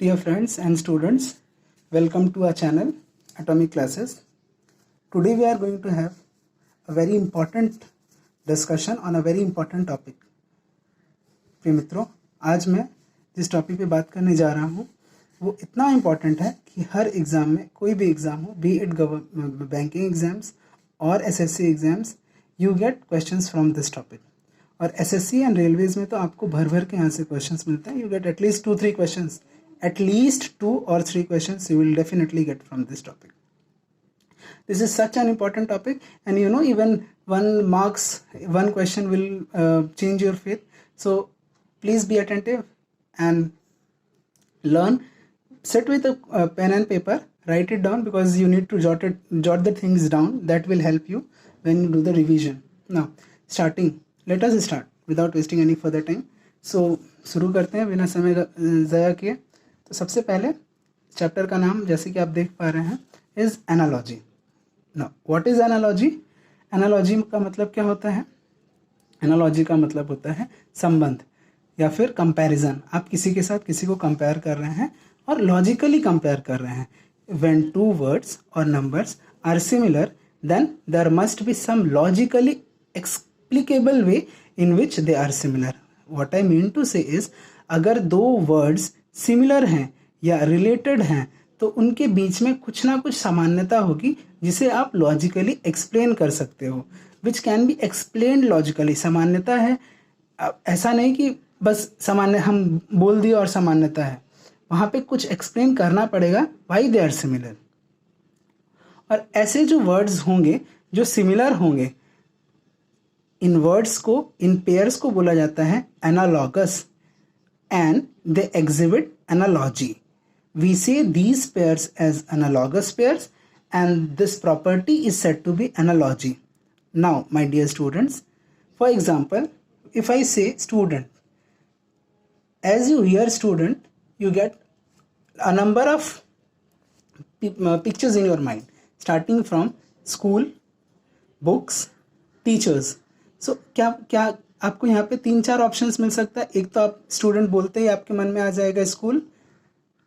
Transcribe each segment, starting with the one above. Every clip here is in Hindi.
Dear friends and students, welcome to our channel Atomic Classes. Today we are going to have a very important discussion on a very important topic. प्रिय मित्रों, आज मैं जिस टॉपिक पे बात करने जा रहा हूँ वो इतना इम्पॉर्टेंट है कि हर एग्ज़ाम में, कोई भी एग्ज़ाम हो, बी इट बैंकिंग एग्ज़ाम्स और SSC exams, you get questions from this topic. और एसएससी एंड रेलवेज़ में तो आपको भर भर के यहाँ से क्वेश्चंस मिलते हैं. You get at least 2-3 questions, at least 2 or 3 questions you will definitely get from this topic. This is such an important topic, and you know, even one question will change your fate. So please be attentive and learn. Sit with a pen and paper, write it down, because you need to jot the things down. That will help you when you do the revision. Now let us start without wasting any further time. So शुरू करते हैं बिना समय ज़ाया किए. तो सबसे पहले चैप्टर का नाम, जैसे कि आप देख पा रहे हैं, is analogy. Now what is analogy? Analogy का मतलब क्या होता है? एनालॉजी का मतलब होता है संबंध या फिर कंपैरिजन. आप किसी के साथ किसी को कंपेयर कर रहे हैं और लॉजिकली कंपेयर कर रहे हैं. व्हेन टू वर्ड्स और numbers are similar, then there must be some logically explicable way in which they are similar. What I mean to say is, अगर दो वर्ड्स सिमिलर हैं या रिलेटेड हैं तो उनके बीच में कुछ ना कुछ सामान्यता होगी जिसे आप लॉजिकली एक्सप्लेन कर सकते हो, which can be explained logically. सामान्यता है, ऐसा नहीं कि बस सामान्य हम बोल दिए और सामान्यता है, वहाँ पे कुछ एक्सप्लेन करना पड़ेगा व्हाई दे आर सिमिलर. और ऐसे जो वर्ड्स होंगे जो सिमिलर होंगे, इन वर्ड्स को, इन पेयर्स को बोला जाता है analogous, and they exhibit analogy. We say these pairs as analogous pairs, and this property is said to be analogy. Now, my dear students, for example, if I say student, as you hear student, you get a number of pictures in your mind, starting from school, books, teachers. So क्या आपको यहाँ पे 3-4 ऑप्शंस मिल सकता है. एक तो आप स्टूडेंट बोलते ही आपके मन में आ जाएगा स्कूल.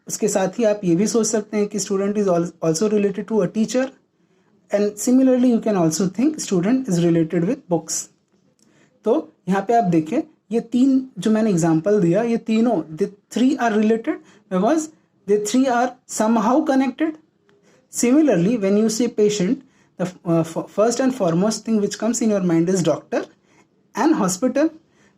उसके साथ ही आप ये भी सोच सकते हैं कि student is also related to a teacher, and similarly you can also think student is related with books. तो यहाँ पे आप देखें, ये 3 जो मैंने एग्जाम्पल दिया, ये तीनों, the 3 are related because the 3 are somehow connected. Similarly when you say patient, the first and foremost thing which comes in your mind is doctor and hospital.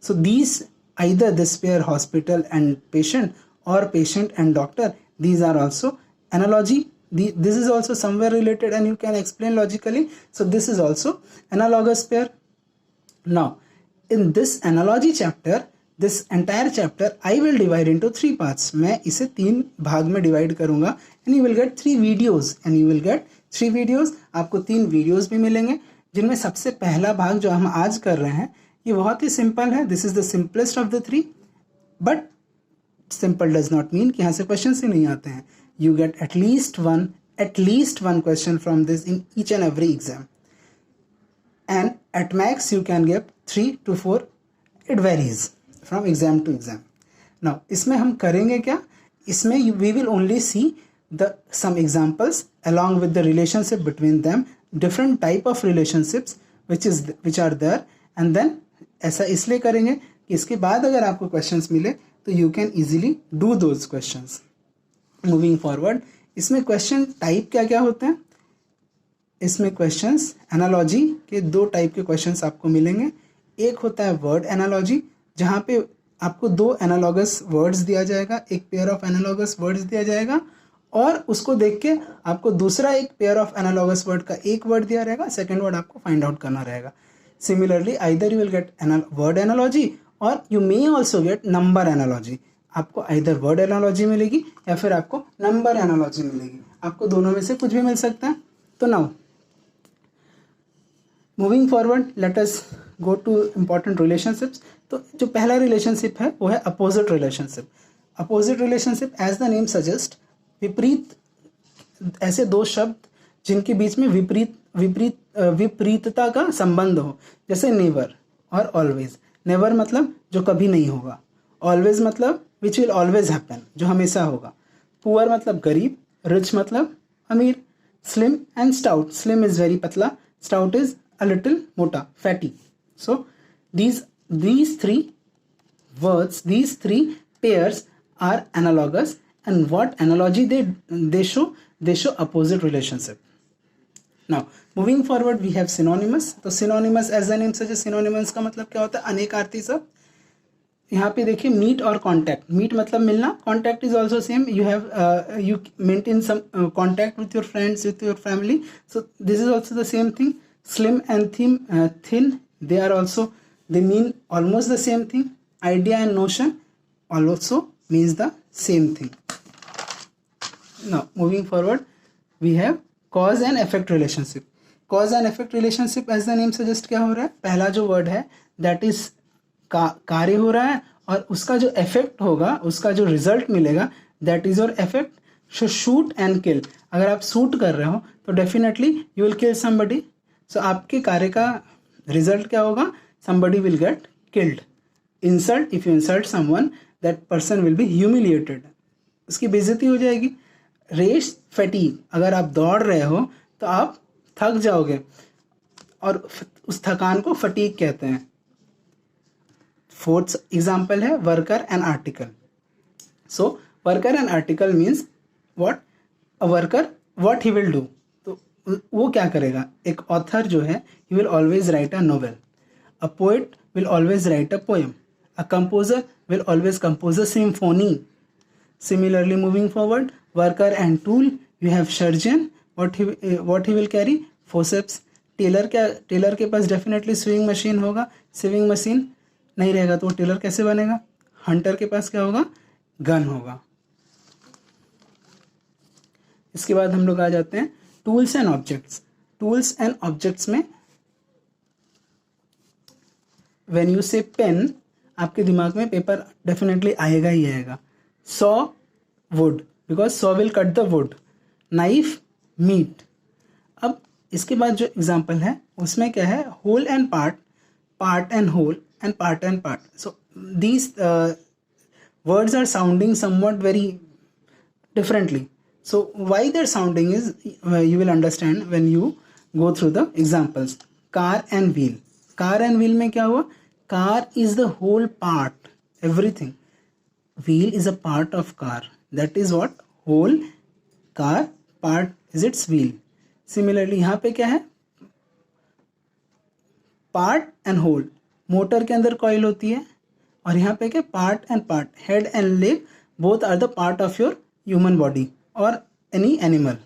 So these, either this pair hospital and patient or patient and doctor, these are also analogy. This is also somewhere related and you can explain logically. So this is also analogous pair. Now in this analogy chapter, this entire chapter I will divide into 3 parts. मैं इसे 3 भाग में divide करूँगा and you will get 3 videos. And you will get 3 videos. आपको 3 videos भी मिलेंगे, जिनमें सबसे पहला भाग जो हम आज कर रहे हैं ये बहुत ही सिंपल है. This is the simplest of the 3, but simple does not mean कि यहाँ से क्वेश्चन ही नहीं आते हैं. You get at least one question from this in each and every exam, and at max you can get 3 to 4. It varies from exam to exam. Now इसमें हम करेंगे क्या? इसमें we will only see the some examples along with the relationship between them, different type of relationships which are there, and then ऐसा इसलिए करेंगे कि इसके बाद अगर आपको क्वेश्चंस मिले तो you can easily do those questions. Moving forward, इसमें क्वेश्चन टाइप क्या क्या होते हैं? इसमें क्वेश्चंस एनालॉजी के 2 टाइप के क्वेश्चंस आपको मिलेंगे. एक होता है वर्ड एनालॉजी, जहाँ पे आपको 2 एनालॉगस वर्ड्स दिया जाएगा, एक पेयर ऑफ एनालॉगस वर्ड्स दिया जाएगा, और उसको देख के आपको दूसरा एक पेयर ऑफ एनालॉगस वर्ड का एक वर्ड दिया रहेगा, सेकेंड वर्ड आपको फाइंड आउट करना रहेगा. Similarly either you will get word analogy or you may also get number analogy. आपको आइदर वर्ड एनालॉजी मिलेगी या फिर आपको नंबर एनालॉजी मिलेगी. आपको दोनों में से कुछ भी मिल सकता है. तो now moving forward, let us go to important relationships. तो जो पहला रिलेशनशिप है वो है opposite relationship. Opposite relationship, as the name suggest, विपरीत, ऐसे 2 शब्द जिनके बीच में विपरीतता का संबंध हो, जैसे नेवर और ऑलवेज. नेवर मतलब जो कभी नहीं होगा, ऑलवेज मतलब विच विल ऑलवेज हैपन, जो हमेशा होगा. पुअर मतलब गरीब, रिच मतलब अमीर, slim and stout, slim is very पतला, स्टाउट इज अ लिटिल मोटा, fatty. So these three words, these three pairs are analogous, and what analogy they show? They show opposite relationship. Now moving forward we have synonymous. तो synonymous as the name suggests, synonymous का मतलब क्या होता है? अनेकार्थी शब्द. यहाँ पे देखिए मीट और कॉन्टैक्ट. मीट मतलब मिलना, contact is also same. You have you maintain some contact with your friends, with your family. So this is also the same thing. Slim and thin, they are also, they mean almost the same thing. Idea and notion also means the same thing. Now moving forward we have cause and effect relationship. Cause and effect relationship as the name suggest क्या हो रहा है? पहला जो word है that is कार्य हो रहा है, और उसका जो effect होगा, उसका जो result मिलेगा, that is your effect. So shoot and kill. अगर आप shoot कर रहे हो तो definitely you will kill somebody. So आपके कार्य का रिजल्ट क्या होगा? somebody will get killed. insult, if you insult someone, that person will be humiliated. उसकी बेइज्जती हो जाएगी. रेस फैटीग, अगर आप दौड़ रहे हो तो आप थक जाओगे, और उस थकान को फटीग कहते हैं. फोर्थ एग्जाम्पल है worker and article. So worker and article means what? A worker what he will do, वो क्या करेगा? एक ऑथर जो है, he will always write a novel. A poet will always write a poem. A composer will always compose a symphony. Similarly moving forward, worker and tool, you have surgeon, what he will carry? Forceps. Tailor के पास डेफिनेटली स्विंग मशीन होगा. स्विंग मशीन नहीं रहेगा तो वो टेलर कैसे बनेगा? हंटर के पास क्या होगा? गन होगा. इसके बाद हम लोग आ जाते हैं tools and objects. Tools and objects में व्हेन यू से पेन, आपके दिमाग में पेपर डेफिनेटली आएगा ही आएगा. Saw wood, because saw will cut the wood. Knife meat. अब इसके बाद जो एग्जाम्पल है उसमें क्या है? Whole and part, part and whole, and part and part. So these words are sounding somewhat very differently. So why they're sounding is you will understand when you go through the examples. Car and wheel. Car and wheel में क्या हुआ? Car is the whole part, everything. Wheel is a part of car. That is what? Whole car part is its wheel. Similarly यहाँ पे क्या है? Part and whole. मोटर के अंदर कॉइल होती है, और यहाँ पे क्या? Part and part. Head and leg both are the part of your human body और एनी एनिमल.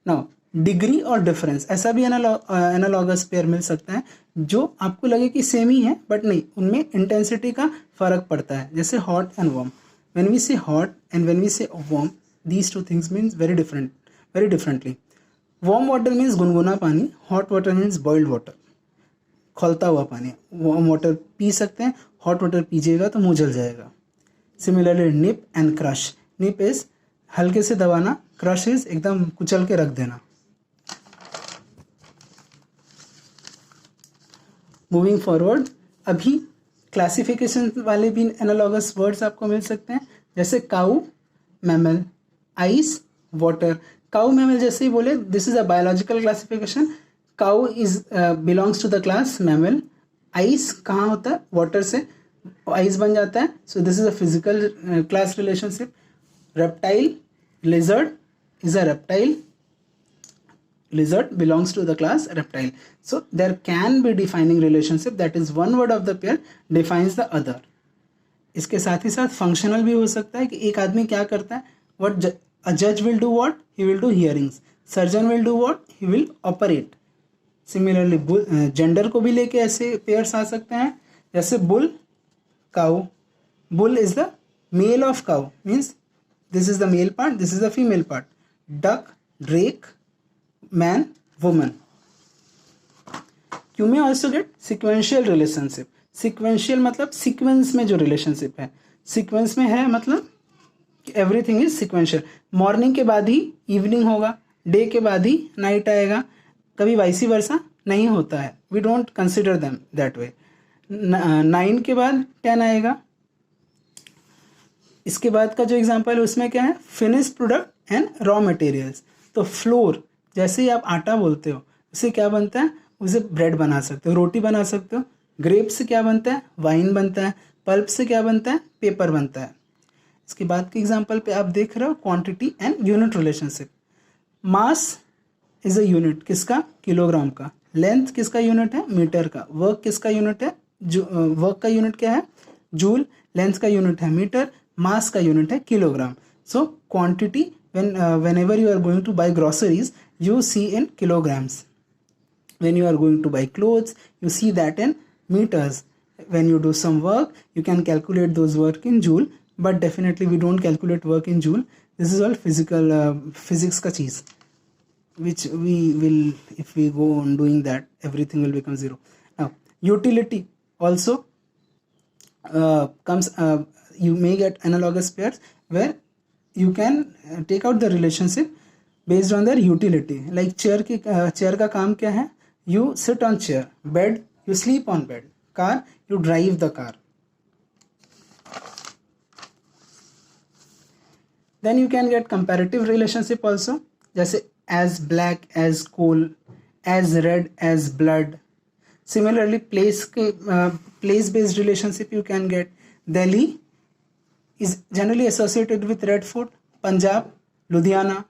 नाउ डिग्री और डिफरेंस, ऐसा भी एनालॉगस पेयर मिल सकता है जो आपको लगे कि सेम ही है, बट नहीं, उनमें इंटेंसिटी का फर्क पड़ता है. जैसे hot and warm. When we say hot and when we say warm, these two things means very differently. Warm water means गुनगुना पानी, hot water means boiled water, खौलता हुआ पानी. वार्म वाटर पी सकते हैं, हॉट वाटर पीजिएगा तो मुंह जल जाएगा. Similarly nib and crush. Nib is हल्के से दबाना, क्रश इज एकदम कुचल के रख देना. मूविंग फॉरवर्ड, अभी क्लासिफिकेशन वाले भी एनालॉगस वर्ड्स आपको मिल सकते हैं, जैसे cow, mammal, ice, water. Cow mammal जैसे ही बोले, this is a biological classification. Cow is belongs to the class mammal. Ice कहाँ होता है? वाटर से आइस बन जाता है. So this is a physical class relationship. Reptile, lizard is a reptile. Lizard belongs to the class reptile. So there can be defining relationship, that is one word of the pair defines the other. इसके साथ ही साथ फंक्शनल भी हो सकता है कि एक आदमी क्या करता है. What a judge will do what? He will do hearings. Surgeon will do what? He will operate. Similarly gender को भी लेके ऐसे पेयर्स आ सकते हैं, जैसे bull, cow. Bull is the male of cow, means this is the male part, this is the female part. Duck, drake, man, woman. You may also get sequential relationship. Sequential मतलब sequence में जो relationship है. Sequence में है मतलब everything is sequential. Morning के बाद ही evening होगा, day के बाद ही night आएगा, कभी vice versa नहीं होता है. We don't consider them that way. 9 के बाद 10 आएगा. इसके बाद का जो एग्जांपल है उसमें क्या है, finish product and raw materials. तो फ्लोर, जैसे ही आप आटा बोलते हो उससे क्या बनता है, उसे ब्रेड बना सकते हो, रोटी बना सकते हो। ग्रेप से क्या बनता है, वाइन बनता है। पल्प से क्या बनता है, पेपर बनता है। इसके बाद के एग्जांपल पे आप देख रहे हो quantity and unit relationship. Mass is a unit, किसका, किलोग्राम का। लेंथ किसका यूनिट है, मीटर का। वर्क किसका यूनिट है, वर्क का यूनिट क्या है, जूल। लेंथ का यूनिट है मीटर, मास का यूनिट है kilogram. So quantity, whenever you are going to buy groceries, you see in kilograms. When you are going to buy clothes, you see that in meters. When you do some work, you can calculate those work in joule, but definitely we don't calculate work in joule. This is all physical, physics ka cheez, which we will, if we go on doing that, everything will become zero. Now utility also comes, you may get analogous pairs where you can take out the relationship based on their utility. Like chair की, chair का काम क्या है, you sit on chair. Bed, you sleep on bed. Car, you drive the car. Then you can get comparative relationship also, जैसे as black as coal, as red as blood. Similarly, place based relationship you can get. Delhi is generally associated with red food. Punjab, Ludhiana.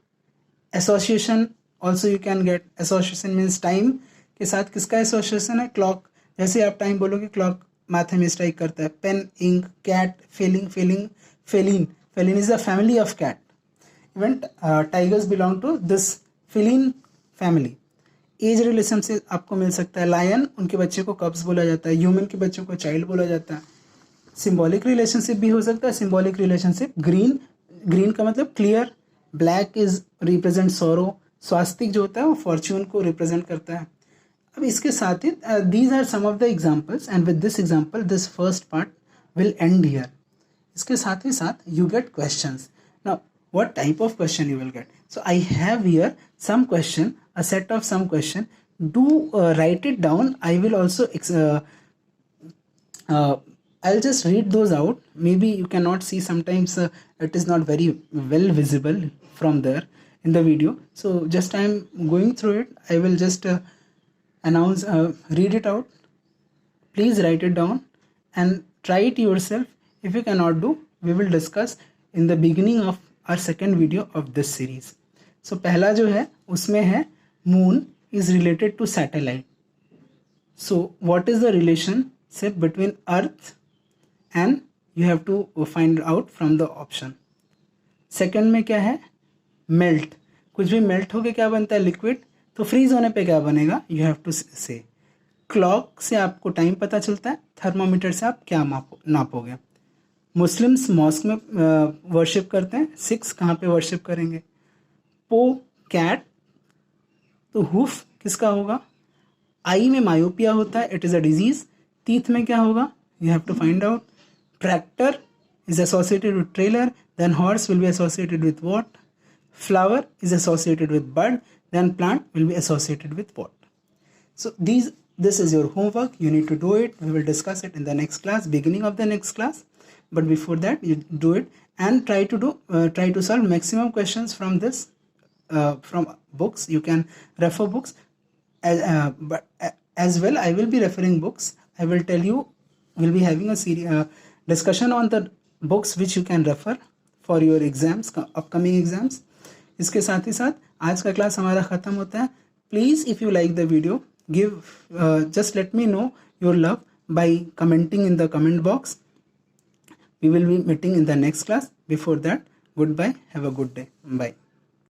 Association also you can get. Association means time के साथ किसका association है, clock. जैसे आप time बोलोगे clock माथे में strike करता है. Pen, ink, cat, feline. Feline is a family of cat. Even tigers belong to this feline family. As relation से आपको मिल सकता है. लायन, उनके बच्चे को कब्स बोला जाता है. ह्यूमन के बच्चों को चाइल्ड बोला जाता है. सिंबॉलिक रिलेशनशिप भी हो सकता है. सिंबॉलिक रिलेशनशिप, ग्रीन का मतलब क्लियर. ब्लैक इज रिप्रेजेंट सोरो. स्वास्तिक जो होता है वो फॉर्च्यून को रिप्रेजेंट करता है. अब इसके साथ ही these are some of the examples, and with this example this first part will end here. इसके साथ ही साथ you get questions. Now what type of question you will get? So I have here some question, a set of some question. Do write it down. I will also I'll just read those out. Maybe you cannot see, sometimes it is not very well visible from there in the video. So just I'm going through it. I will just read it out. Please write it down and try it yourself. If you cannot do, we will discuss in the beginning of our second video of this series. So पहला जो है उसमें है moon is related to satellite. So what is the relationship between earth, and you have to find out from the option. Second में क्या है, मेल्ट. कुछ भी मेल्ट होके क्या बनता है, लिक्विड. तो फ्रीज होने पे क्या बनेगा, यू हैव टू से. क्लॉक से आपको टाइम पता चलता है. थर्मामीटर से आप क्या नापोगे. मुस्लिम्स मॉस्क में वर्शिप करते हैं. सिक्स कहाँ पे वर्शिप करेंगे. पो, कैट. तो हुफ किसका होगा. आई में मायोपिया होता है, it is a disease. Teeth में क्या होगा, you have to find out. Tractor is associated with trailer, then horse will be associated with what. Flower is associated with bud, then plant will be associated with what. So this is your homework. You need to do it. We will discuss it in the next class, beginning of the next class. But before that, you do it and try to solve maximum questions from this, from books. You can refer books, but as well I will be referring books. I will tell you, we'll be having a series discussion on the books which you can refer for your exams, upcoming exams. इसके साथ ही साथ आज का क्लास हमारा ख़त्म होता है. Please if you like the video, give just let me know your love by commenting in the comment box. We will be meeting in the next class. Before that, goodbye. Have a good day. Bye.